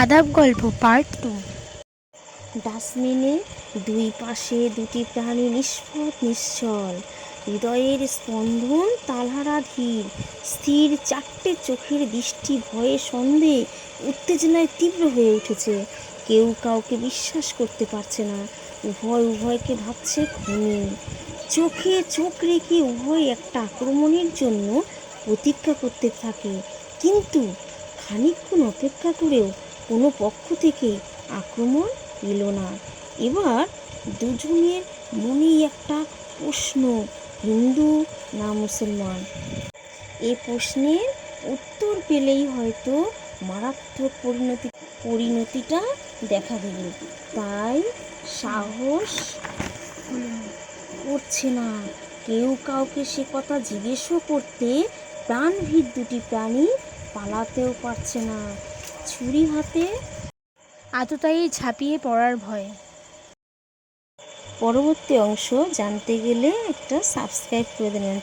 আদাব গল্প পার্ট 2। ডাস্টবিনে দুই পাশে দুটি প্রাণী নিষ্পদ নিশ্চল, হৃদয়ের স্পন্দন তালহারা ধীর, স্থির চারটে চোখের দৃষ্টি ভয়ে সন্দেহে উত্তেজনায় তীব্র হয়ে উঠেছে। কেউ কাউকে বিশ্বাস করতে পারছে না, উভয় উভয়কে ভাবছে খুনি। চোখে চোখ রেখে উভয় একটা আক্রমণের জন্য প্রতীক্ষা করতে থাকে, কিন্তু খানিকক্ষণ অপেক্ষা করেও কোনো পক্ষ থেকে আক্রমণ এলো না। এবার দুজনের মনেই একটা প্রশ্ন, হিন্দু না মুসলমান। এ প্রশ্নের উত্তর পেলেই হয়তো মারাত্মক পরিণতিটা দেখা দেবে। তাই সাহস করছে না কেউ কাউকে সে কথা জিজ্ঞেসও করতে। প্রাণভীর দুটি প্রাণী পালাতেও পারছে না, ছুরি হাতে। আততায়ী ঝাঁপিয়ে পড়ার ভয়। পরবর্তী অংশ জানতে গেলে একটা সাবস্ক্রাইব করে দেবেন।